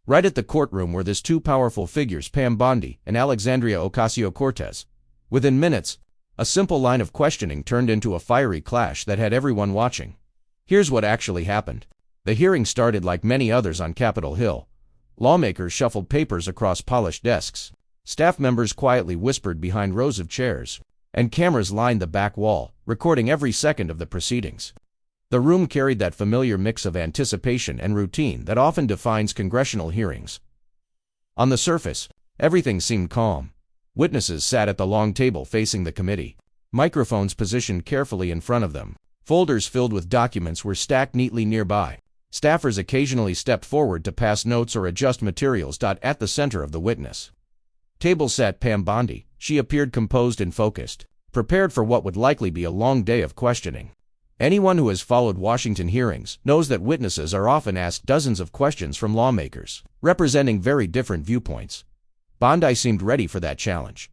Right at the courtroom were these two powerful figures, Pam Bondi and Alexandria Ocasio-Cortez. Within minutes, a simple line of questioning turned into a fiery clash that had everyone watching. Here's what actually happened. The hearing started like many others on Capitol Hill. Lawmakers shuffled papers across polished desks. Staff members quietly whispered behind rows of chairs, and cameras lined the back wall, recording every second of the proceedings. The room carried that familiar mix of anticipation and routine that often defines congressional hearings. On the surface, everything seemed calm. Witnesses sat at the long table facing the committee, microphones positioned carefully in front of them. Folders filled with documents were stacked neatly nearby. Staffers occasionally stepped forward to pass notes or adjust materials. At the center of the witness table sat Pam Bondi. She appeared composed and focused, prepared for what would likely be a long day of questioning. Anyone who has followed Washington hearings knows that witnesses are often asked dozens of questions from lawmakers, representing very different viewpoints. Bondi seemed ready for that challenge.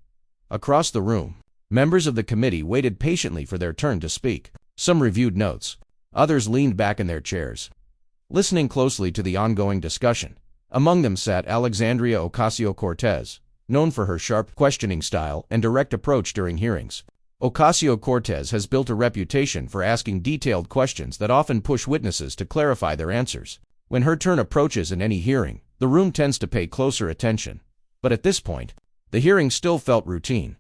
Across the room, members of the committee waited patiently for their turn to speak. Some reviewed notes. Others leaned back in their chairs, listening closely to the ongoing discussion. Among them sat Alexandria Ocasio-Cortez, known for her sharp questioning style and direct approach during hearings. Ocasio-Cortez has built a reputation for asking detailed questions that often push witnesses to clarify their answers. When her turn approaches in any hearing, the room tends to pay closer attention. But at this point, the hearing still felt routine.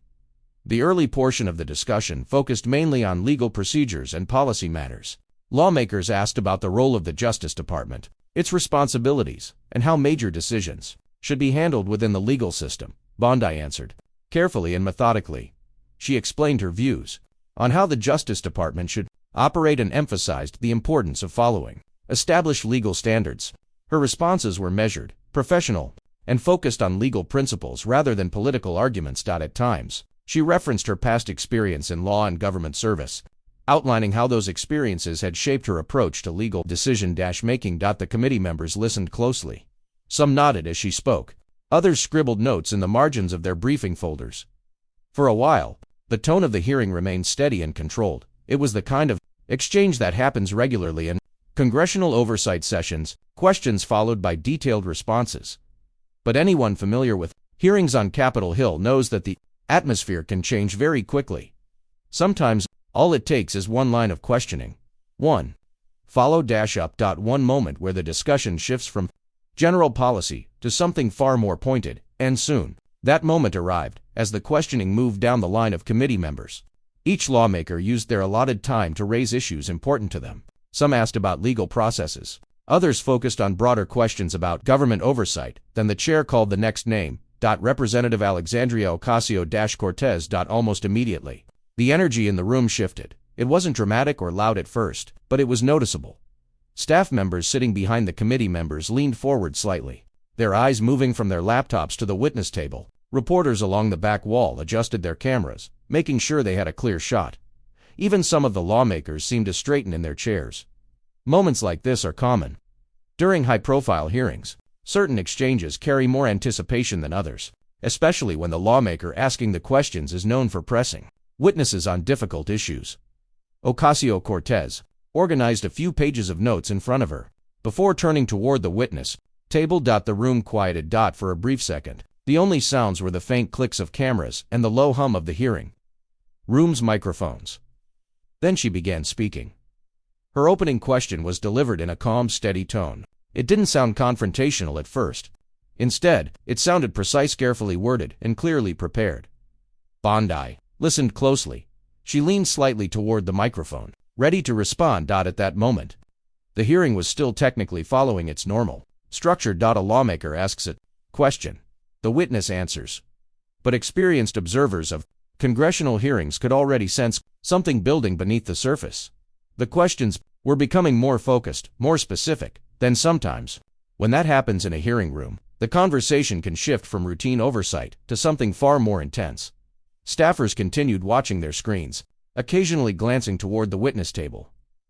The early portion of the discussion focused mainly on legal procedures and policy matters. Lawmakers asked about the role of the Justice Department, its responsibilities, and how major decisions should be handled within the legal system. Bondi answered, carefully and methodically. She explained her views on how the Justice Department should operate and emphasized the importance of following established legal standards. Her responses were measured, professional, and focused on legal principles rather than political arguments. At times, she referenced her past experience in law and government service, outlining how those experiences had shaped her approach to legal decision-making. The committee members listened closely. Some nodded as she spoke. Others scribbled notes in the margins of their briefing folders. For a while, the tone of the hearing remained steady and controlled. It was the kind of exchange that happens regularly in congressional oversight sessions, questions followed by detailed responses. But anyone familiar with hearings on Capitol Hill knows that the atmosphere can change very quickly. Sometimes, all it takes is one line of questioning. One moment where the discussion shifts from general policy to something far more pointed, and soon, that moment arrived as the questioning moved down the line of committee members. Each lawmaker used their allotted time to raise issues important to them. Some asked about legal processes. Others focused on broader questions about government oversight. Then the chair called the next name, Representative Alexandria Ocasio-Cortez. Almost immediately, the energy in the room shifted. It wasn't dramatic or loud at first, but it was noticeable. Staff members sitting behind the committee members leaned forward slightly, their eyes moving from their laptops to the witness table. Reporters along the back wall adjusted their cameras, making sure they had a clear shot. Even some of the lawmakers seemed to straighten in their chairs. Moments like this are common during high-profile hearings. Certain exchanges carry more anticipation than others, especially when the lawmaker asking the questions is known for pressing witnesses on difficult issues. Ocasio-Cortez organized a few pages of notes in front of her before turning toward the witness table. The room quieted. For a brief second, the only sounds were the faint clicks of cameras and the low hum of the hearing room's microphones. Then she began speaking. Her opening question was delivered in a calm, steady tone. It didn't sound confrontational at first. Instead, it sounded precise, carefully worded, and clearly prepared. Bondi listened closely. She leaned slightly toward the microphone, ready to respond. At that moment, the hearing was still technically following its normal structure. A lawmaker asks a question. The witness answers. But experienced observers of congressional hearings could already sense something building beneath the surface. The questions were becoming more focused, more specific. Then sometimes, when that happens in a hearing room, the conversation can shift from routine oversight to something far more intense. Staffers continued watching their screens, occasionally glancing toward the witness table.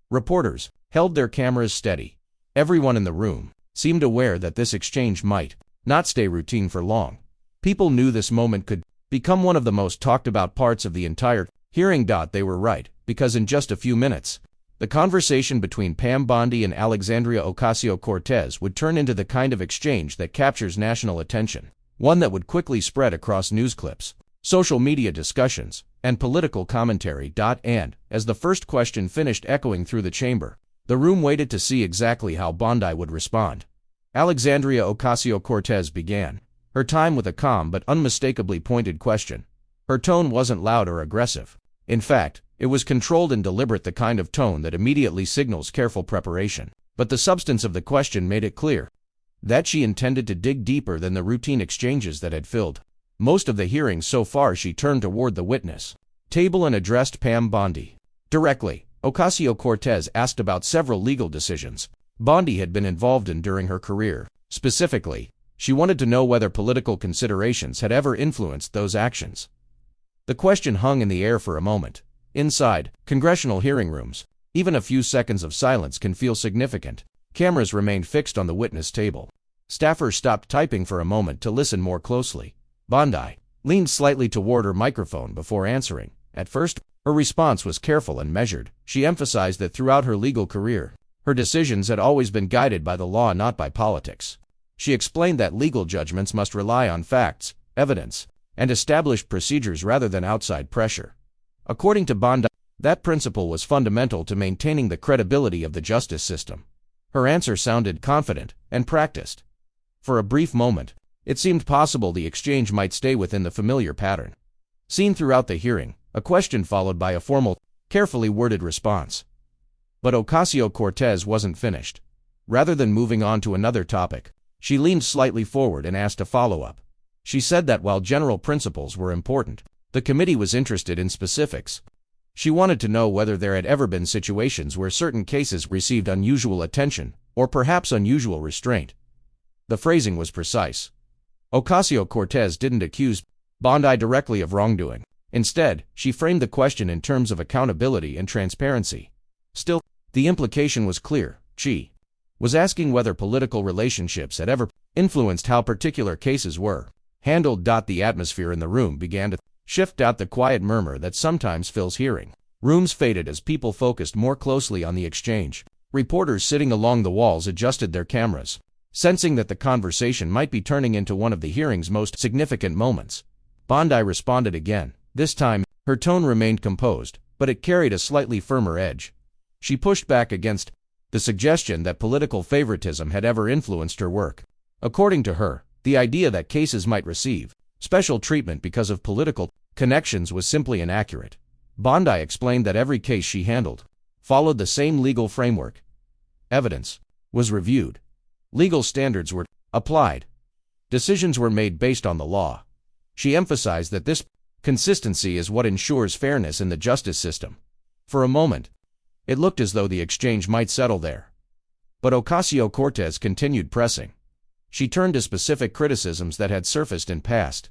Reporters held their cameras steady. Everyone in the room seemed aware that this exchange might not stay routine for long. People knew this moment could become one of the most talked about parts of the entire hearing. They were right, because in just a few minutes, The conversation between Pam Bondi and Alexandria Ocasio-Cortez would turn into the kind of exchange that captures national attention, one that would quickly spread across news clips, social media discussions, and political commentary. And, as the first question finished echoing through the chamber, the room waited to see exactly how Bondi would respond. Alexandria Ocasio-Cortez began her time with a calm but unmistakably pointed question. Her tone wasn't loud or aggressive. In fact, it was controlled and deliberate, the kind of tone that immediately signals careful preparation. But the substance of the question made it clear that she intended to dig deeper than the routine exchanges that had filled most of the hearings so far. She turned toward the witness table and addressed Pam Bondi directly. Ocasio-Cortez asked about several legal decisions Bondi had been involved in during her career. Specifically, she wanted to know whether political considerations had ever influenced those actions. The question hung in the air for a moment. Inside congressional hearing rooms, even a few seconds of silence can feel significant. Cameras remained fixed on the witness table. Staffers stopped typing for a moment to listen more closely. Bondi leaned slightly toward her microphone before answering. At first, her response was careful and measured. She emphasized that throughout her legal career, her decisions had always been guided by the law, not by politics. She explained that legal judgments must rely on facts, evidence, and established procedures rather than outside pressure. According to Bondi, that principle was fundamental to maintaining the credibility of the justice system. Her answer sounded confident and practiced. For a brief moment, it seemed possible the exchange might stay within the familiar pattern seen throughout the hearing, a question followed by a formal, carefully worded response. But Ocasio-Cortez wasn't finished. Rather than moving on to another topic, she leaned slightly forward and asked a follow-up. She said that while general principles were important, the committee was interested in specifics. She wanted to know whether there had ever been situations where certain cases received unusual attention, or perhaps unusual restraint. The phrasing was precise. Ocasio-Cortez didn't accuse Bondi directly of wrongdoing. Instead, she framed the question in terms of accountability and transparency. Still, the implication was clear. She was asking whether political relationships had ever influenced how particular cases were handled. The atmosphere in the room began to shift. The quiet murmur that sometimes fills hearing rooms faded as people focused more closely on the exchange. Reporters sitting along the walls adjusted their cameras, sensing that the conversation might be turning into one of the hearing's most significant moments. Bondi responded again. This time, her tone remained composed, but it carried a slightly firmer edge. She pushed back against the suggestion that political favoritism had ever influenced her work. According to her, the idea that cases might receive special treatment because of political connections was simply inaccurate. Bondi explained that every case she handled followed the same legal framework. Evidence was reviewed. Legal standards were applied. Decisions were made based on the law. She emphasized that this consistency is what ensures fairness in the justice system. For a moment, it looked as though the exchange might settle there. But Ocasio-Cortez continued pressing. She turned to specific criticisms that had surfaced in past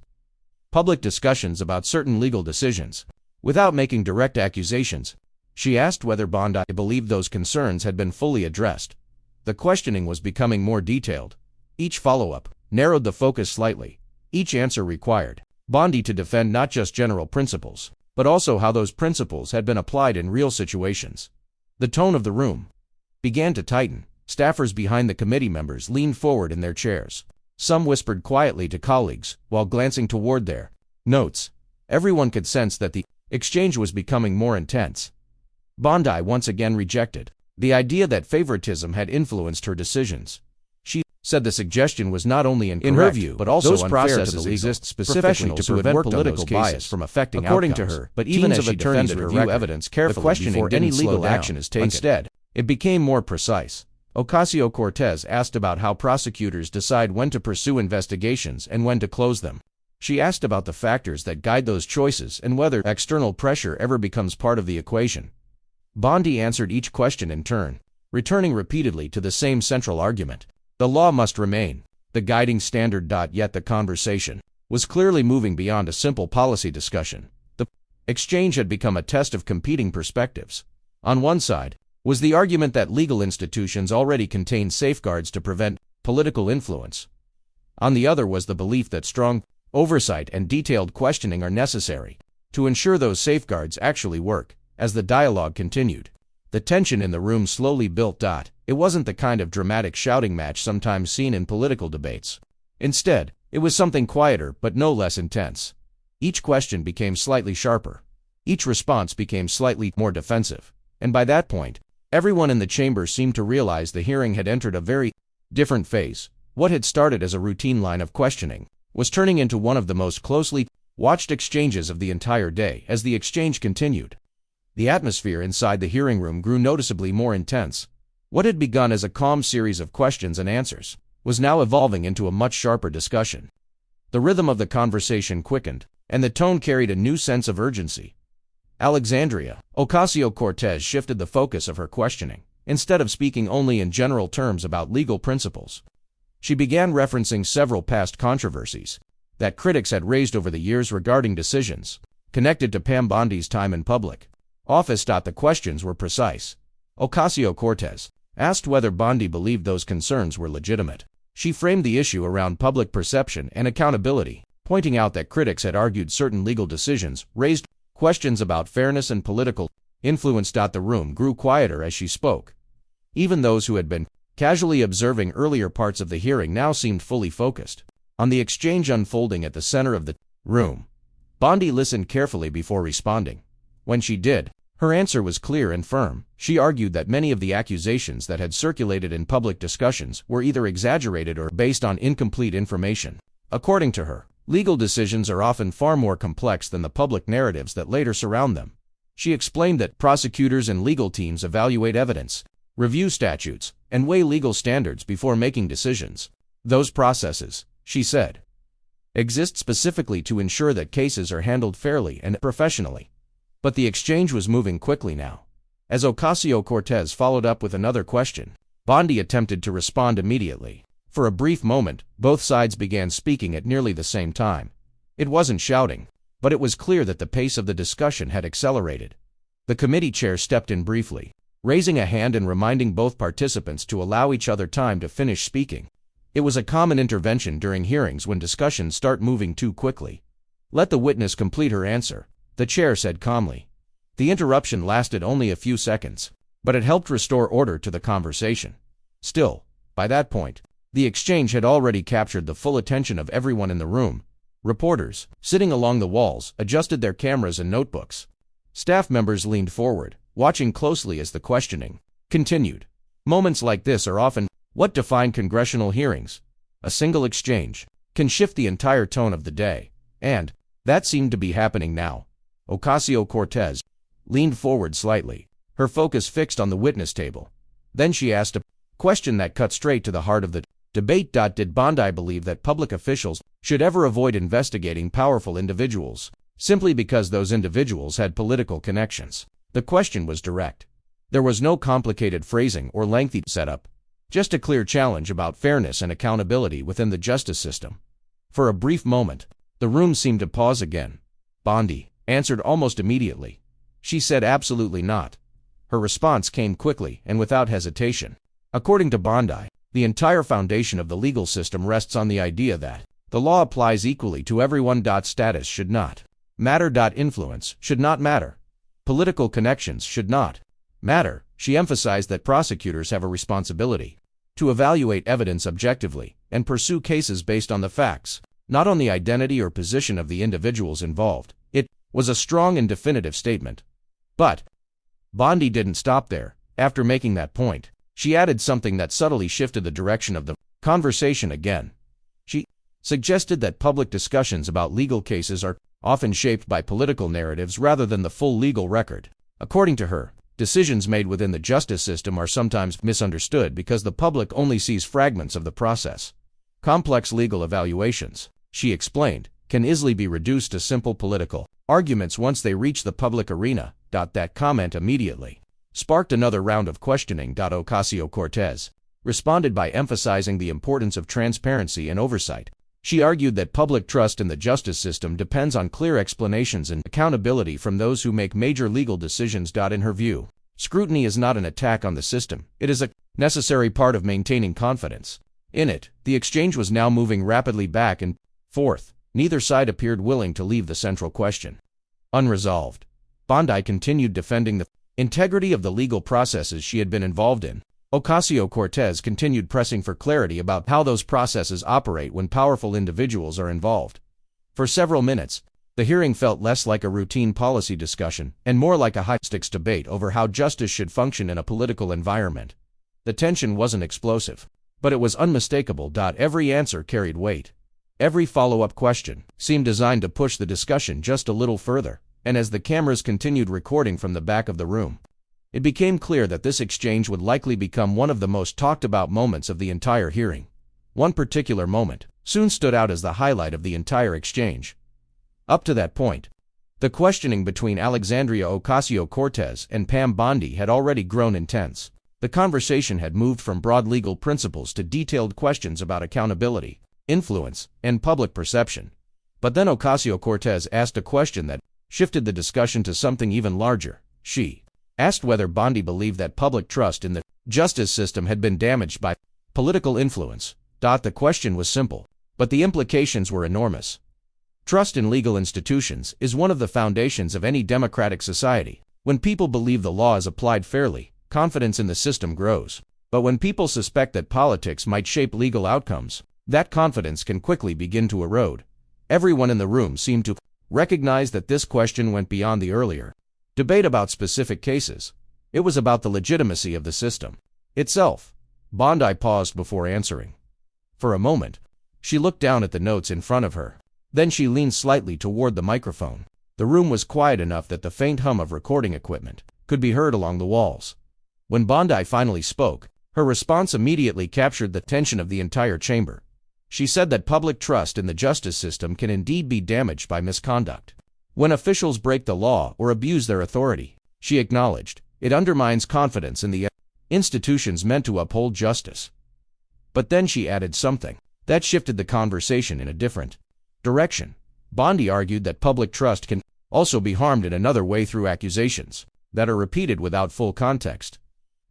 public discussions about certain legal decisions. Without making direct accusations, she asked whether Bondi believed those concerns had been fully addressed. The questioning was becoming more detailed. Each follow-up narrowed the focus slightly. Each answer required Bondi to defend not just general principles, but also how those principles had been applied in real situations. The tone of the room began to tighten. Staffers behind the committee members leaned forward in their chairs. Some whispered quietly to colleagues while glancing toward their notes. Everyone could sense that the exchange was becoming more intense. Bondi once again rejected the idea that favoritism had influenced her decisions. She said the suggestion was not only incorrect, in her view, but also those unfair processes to the legal exist specifically to prevent political bias from affecting according outcomes. to her. But even Teams as of she attorneys defended her review record, evidence the carefully questioning before didn't any slow legal down. action is taken. Instead, it became more precise. Ocasio-Cortez asked about how prosecutors decide when to pursue investigations and when to close them. She asked about the factors that guide those choices and whether external pressure ever becomes part of the equation. Bondi answered each question in turn, returning repeatedly to the same central argument. The law must remain the guiding standard. Yet the conversation was clearly moving beyond a simple policy discussion. The exchange had become a test of competing perspectives. On one side was the argument that legal institutions already contain safeguards to prevent political influence. On the other was the belief that strong oversight and detailed questioning are necessary to ensure those safeguards actually work. As the dialogue continued, The tension in the room slowly built. It wasn't the kind of dramatic shouting match sometimes seen in political debates. Instead, it was something quieter but no less intense. Each question became slightly sharper. Each response became slightly more defensive. And by that point, everyone in the chamber seemed to realize the hearing had entered a very different phase. What had started as a routine line of questioning was turning into one of the most closely watched exchanges of the entire day. As the exchange continued, the atmosphere inside the hearing room grew noticeably more intense. What had begun as a calm series of questions and answers was now evolving into a much sharper discussion. The rhythm of the conversation quickened, and the tone carried a new sense of urgency. Alexandria Ocasio-Cortez shifted the focus of her questioning. Instead of speaking only in general terms about legal principles, she began referencing several past controversies that critics had raised over the years regarding decisions connected to Pam Bondi's time in public office. The questions were precise. Ocasio-Cortez asked whether Bondi believed those concerns were legitimate. She framed the issue around public perception and accountability, pointing out that critics had argued certain legal decisions raised questions about fairness and political influence. The room grew quieter as she spoke. Even those who had been casually observing earlier parts of the hearing now seemed fully focused on the exchange unfolding at the center of the room. Bondi listened carefully before responding. When she did, her answer was clear and firm. She argued that many of the accusations that had circulated in public discussions were either exaggerated or based on incomplete information. According to her, legal decisions are often far more complex than the public narratives that later surround them. She explained that prosecutors and legal teams evaluate evidence, review statutes, and weigh legal standards before making decisions. Those processes, she said, exist specifically to ensure that cases are handled fairly and professionally. But the exchange was moving quickly now. As Ocasio-Cortez followed up with another question, Bondi attempted to respond immediately. For a brief moment, both sides began speaking at nearly the same time. It wasn't shouting, but it was clear that the pace of the discussion had accelerated. The committee chair stepped in briefly, raising a hand and reminding both participants to allow each other time to finish speaking. It was a common intervention during hearings when discussions start moving too quickly. "Let the witness complete her answer," the chair said calmly. The interruption lasted only a few seconds, but it helped restore order to the conversation. Still, by that point, the exchange had already captured the full attention of everyone in the room. Reporters, sitting along the walls, adjusted their cameras and notebooks. Staff members leaned forward, watching closely as the questioning continued. Moments like this are often what define congressional hearings. A single exchange can shift the entire tone of the day, and that seemed to be happening now. Ocasio-Cortez leaned forward slightly, her focus fixed on the witness table. Then she asked a question that cut straight to the heart of the debate. Did Bondi believe that public officials should ever avoid investigating powerful individuals simply because those individuals had political connections? The question was direct. There was no complicated phrasing or lengthy setup, just a clear challenge about fairness and accountability within the justice system. For a brief moment, the room seemed to pause again. Bondi answered almost immediately. She said absolutely not. Her response came quickly and without hesitation. According to Bondi, the entire foundation of the legal system rests on the idea that the law applies equally to everyone. Status should not matter. Influence should not matter. Political connections should not matter. She emphasized that prosecutors have a responsibility to evaluate evidence objectively and pursue cases based on the facts, not on the identity or position of the individuals involved. It was a strong and definitive statement. But Bondi didn't stop there. After making that point, she added something that subtly shifted the direction of the conversation again. She suggested that public discussions about legal cases are often shaped by political narratives rather than the full legal record. According to her, decisions made within the justice system are sometimes misunderstood because the public only sees fragments of the process. Complex legal evaluations, she explained, can easily be reduced to simple political arguments once they reach the public arena. That comment immediately sparked another round of questioning. Ocasio-Cortez responded by emphasizing the importance of transparency and oversight. She argued that public trust in the justice system depends on clear explanations and accountability from those who make major legal decisions. In her view, scrutiny is not an attack on the system, it is a necessary part of maintaining confidence in it. The exchange was now moving rapidly back and forth. Neither side appeared willing to leave the central question unresolved. Bondi continued defending the integrity of the legal processes she had been involved in. Ocasio-Cortez continued pressing for clarity about how those processes operate when powerful individuals are involved. For several minutes, the hearing felt less like a routine policy discussion and more like a high-stakes debate over how justice should function in a political environment. The tension wasn't explosive, but it was unmistakable. Every answer carried weight. Every follow-up question seemed designed to push the discussion just a little further, and as the cameras continued recording from the back of the room, it became clear that this exchange would likely become one of the most talked-about moments of the entire hearing. One particular moment soon stood out as the highlight of the entire exchange. Up to that point, the questioning between Alexandria Ocasio-Cortez and Pam Bondi had already grown intense. The conversation had moved from broad legal principles to detailed questions about accountability, influence, and public perception. But then Ocasio-Cortez asked a question that shifted the discussion to something even larger. She asked whether Bondi believed that public trust in the justice system had been damaged by political influence. The question was simple, but the implications were enormous. Trust in legal institutions is one of the foundations of any democratic society. When people believe the law is applied fairly, confidence in the system grows. But when people suspect that politics might shape legal outcomes, that confidence can quickly begin to erode. Everyone in the room seemed to recognize that this question went beyond the earlier debate about specific cases. It was about the legitimacy of the system itself. Bondi paused before answering. For a moment, she looked down at the notes in front of her. Then she leaned slightly toward the microphone. The room was quiet enough that the faint hum of recording equipment could be heard along the walls. When Bondi finally spoke, her response immediately captured the tension of the entire chamber. She said that public trust in the justice system can indeed be damaged by misconduct. When officials break the law or abuse their authority, she acknowledged, it undermines confidence in the institutions meant to uphold justice. But then she added something that shifted the conversation in a different direction. Bondi argued that public trust can also be harmed in another way through accusations that are repeated without full context.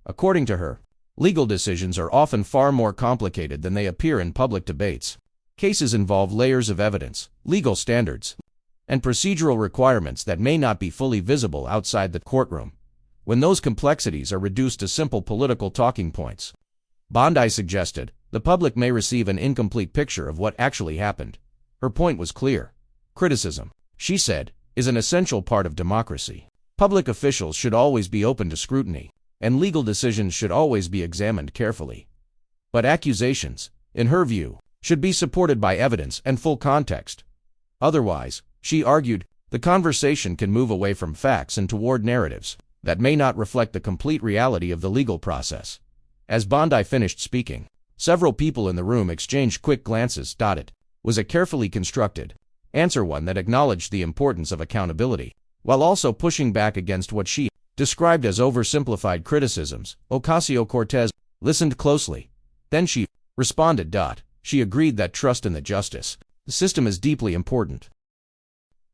According to her, legal decisions are often far more complicated than they appear in public debates. Cases involve layers of evidence, legal standards, and procedural requirements that may not be fully visible outside the courtroom. When those complexities are reduced to simple political talking points, Bondi suggested, the public may receive an incomplete picture of what actually happened. Her point was clear. Criticism, she said, is an essential part of democracy. Public officials should always be open to scrutiny, and legal decisions should always be examined carefully. But accusations, in her view, should be supported by evidence and full context. Otherwise, she argued, the conversation can move away from facts and toward narratives that may not reflect the complete reality of the legal process. As Bondi finished speaking, several people in the room exchanged quick glances. It was a carefully constructed answer, one that acknowledged the importance of accountability, while also pushing back against what she described as oversimplified criticisms. Ocasio-Cortez listened closely. Then she responded. She agreed that trust in the justice system is deeply important.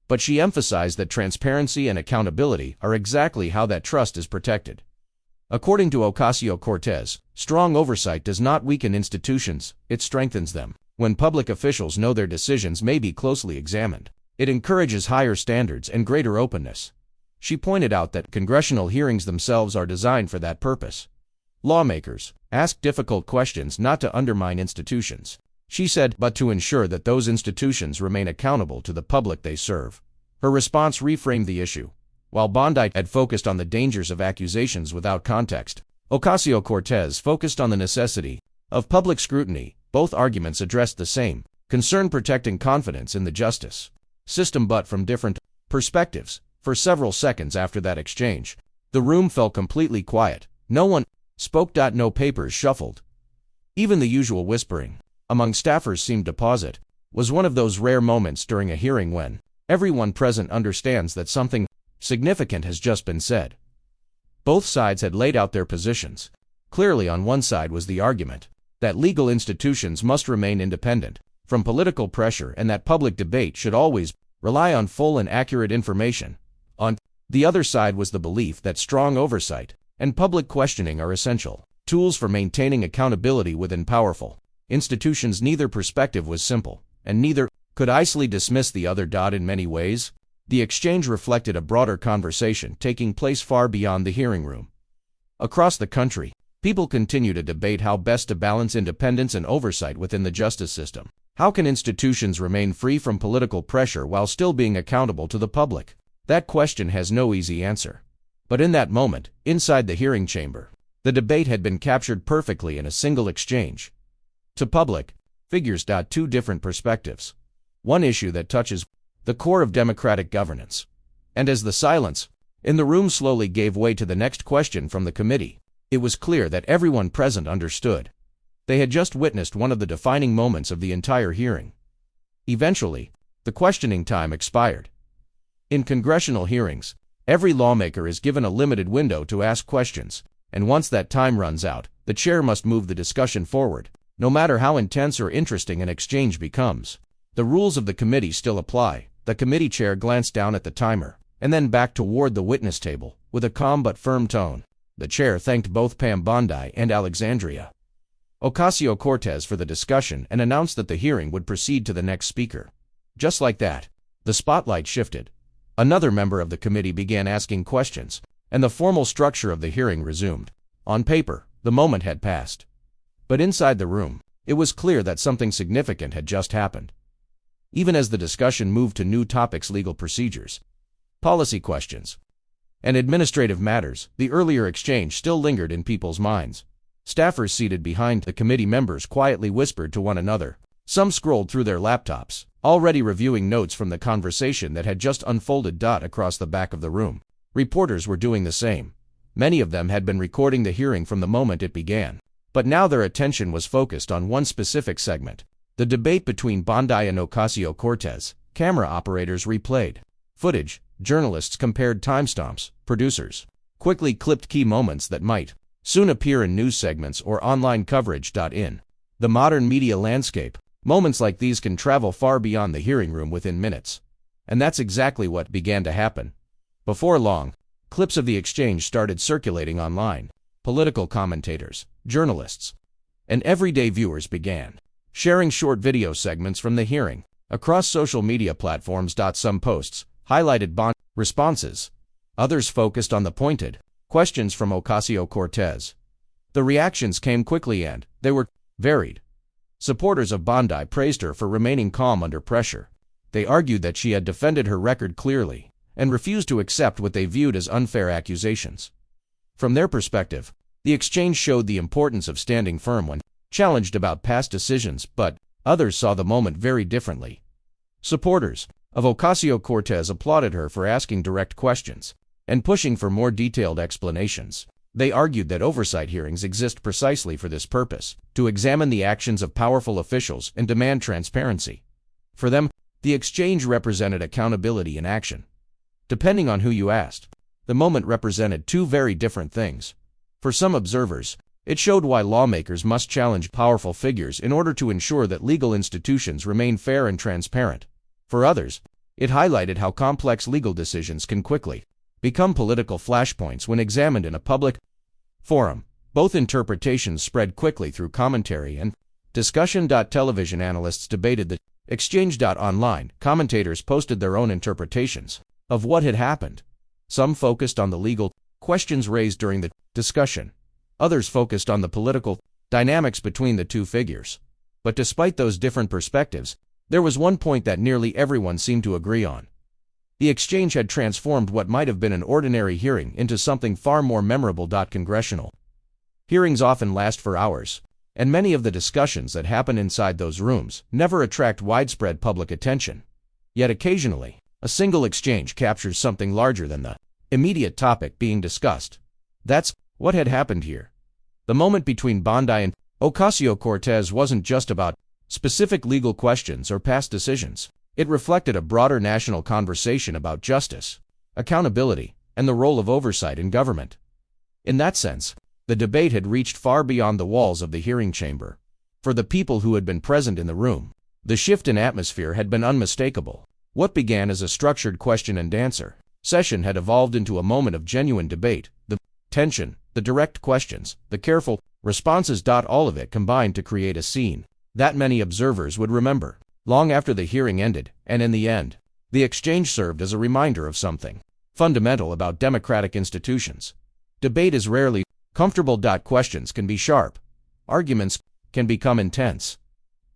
But she emphasized that transparency and accountability are exactly how that trust is protected. According to Ocasio-Cortez, strong oversight does not weaken institutions, it strengthens them. When public officials know their decisions may be closely examined, it encourages higher standards and greater openness. She pointed out that congressional hearings themselves are designed for that purpose. Lawmakers ask difficult questions not to undermine institutions, she said, but to ensure that those institutions remain accountable to the public they serve. Her response reframed the issue. While Bondi had focused on the dangers of accusations without context, Ocasio-Cortez focused on the necessity of public scrutiny. Both arguments addressed the same concern, protecting confidence in the justice system, but from different perspectives. For several seconds after that exchange, the room fell completely quiet. No one spoke. No papers shuffled. Even the usual whispering among staffers seemed to pause. It was one of those rare moments during a hearing when everyone present understands that something significant has just been said. Both sides had laid out their positions. Clearly, on one side was the argument that legal institutions must remain independent from political pressure and that public debate should always rely on full and accurate information. On the other side was the belief that strong oversight and public questioning are essential tools for maintaining accountability within powerful institutions. Neither perspective was simple, and neither could easily dismiss the other. In many ways, The exchange reflected a broader conversation taking place far beyond the hearing room. Across the country, people continue to debate how best to balance independence and oversight within the justice system. How can institutions remain free from political pressure while still being accountable to the public? That question has no easy answer. But in that moment, inside the hearing chamber, the debate had been captured perfectly in a single exchange. To public figures, two different perspectives. One issue that touches the core of democratic governance. And as the silence in the room slowly gave way to the next question from the committee, it was clear that everyone present understood. They had just witnessed one of the defining moments of the entire hearing. Eventually, the questioning time expired. In congressional hearings, every lawmaker is given a limited window to ask questions, and once that time runs out, the chair must move the discussion forward, no matter how intense or interesting an exchange becomes. The rules of the committee still apply. The committee chair glanced down at the timer, and then back toward the witness table, with a calm but firm tone. The chair thanked both Pam Bondi and Alexandria Ocasio-Cortez for the discussion and announced that the hearing would proceed to the next speaker. Just like that, the spotlight shifted. Another member of the committee began asking questions, and the formal structure of the hearing resumed. On paper, the moment had passed. But inside the room, it was clear that something significant had just happened. Even as the discussion moved to new topics, legal procedures, policy questions, and administrative matters, the earlier exchange still lingered in people's minds. Staffers seated behind the committee members quietly whispered to one another. Some scrolled through their laptops, already reviewing notes from the conversation that had just unfolded. Across the back of the room, reporters were doing the same. Many of them had been recording the hearing from the moment it began, but now their attention was focused on one specific segment. The debate between Bondi and Ocasio-Cortez. Camera operators replayed footage, journalists compared timestamps, producers quickly clipped key moments that might soon appear in news segments or online coverage. In the modern media landscape, moments like these can travel far beyond the hearing room within minutes. And that's exactly what began to happen. Before long, clips of the exchange started circulating online. Political commentators, journalists, and everyday viewers began sharing short video segments from the hearing across social media platforms. Some posts highlighted Bondi's responses. Others focused on the pointed questions from Ocasio-Cortez. The reactions came quickly and they were varied. Supporters of Bondi praised her for remaining calm under pressure. They argued that she had defended her record clearly and refused to accept what they viewed as unfair accusations. From their perspective, the exchange showed the importance of standing firm when challenged about past decisions, but others saw the moment very differently. Supporters of Ocasio-Cortez applauded her for asking direct questions and pushing for more detailed explanations. They argued that oversight hearings exist precisely for this purpose, to examine the actions of powerful officials and demand transparency. For them, the exchange represented accountability in action. Depending on who you asked, the moment represented two very different things. For some observers, it showed why lawmakers must challenge powerful figures in order to ensure that legal institutions remain fair and transparent. For others, it highlighted how complex legal decisions can quickly become political flashpoints when examined in a public forum. Both interpretations spread quickly through commentary and discussion. Television analysts debated the exchange. Online commentators posted their own interpretations of what had happened. Some focused on the legal questions raised during the discussion. Others focused on the political dynamics between the two figures. But despite those different perspectives, there was one point that nearly everyone seemed to agree on. The exchange had transformed what might have been an ordinary hearing into something far more memorable. Congressional hearings often last for hours, and many of the discussions that happen inside those rooms never attract widespread public attention. Yet occasionally, a single exchange captures something larger than the immediate topic being discussed. That's what had happened here. The moment between Bondi and Ocasio-Cortez wasn't just about specific legal questions or past decisions. It reflected a broader national conversation about justice, accountability, and the role of oversight in government. In that sense, the debate had reached far beyond the walls of the hearing chamber. For the people who had been present in the room, the shift in atmosphere had been unmistakable. What began as a structured question and answer session had evolved into a moment of genuine debate. The tension, the direct questions, the careful responses. All of it combined to create a scene that many observers would remember long after the hearing ended, and in the end, The exchange served as a reminder of something fundamental about democratic institutions. Debate is rarely comfortable. Questions can be sharp. Arguments can become intense.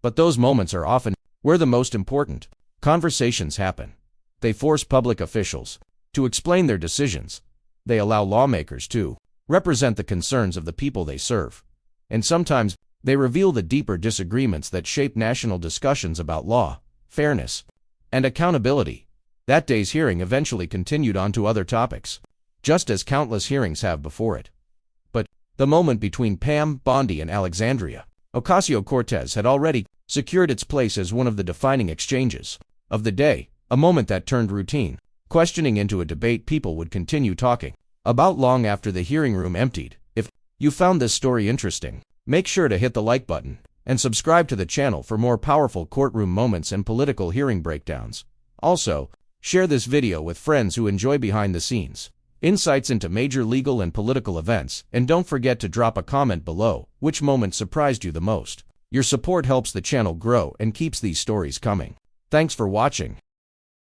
But those moments are often where the most important conversations happen. They force public officials to explain their decisions. They allow lawmakers to represent the concerns of the people they serve. And sometimes they reveal the deeper disagreements that shape national discussions about law, fairness, and accountability. That day's hearing eventually continued on to other topics, just as countless hearings have before it. But the moment between Pam Bondi and Alexandria Ocasio-Cortez had already secured its place as one of the defining exchanges of the day, a moment that turned routine questioning into a debate people would continue talking about long after the hearing room emptied. If you found this story interesting, make sure to hit the like button and subscribe to the channel for more powerful courtroom moments and political hearing breakdowns. Also, share this video with friends who enjoy behind-the-scenes insights into major legal and political events, and don't forget to drop a comment below which moment surprised you the most. Your support helps the channel grow and keeps these stories coming. Thanks for watching.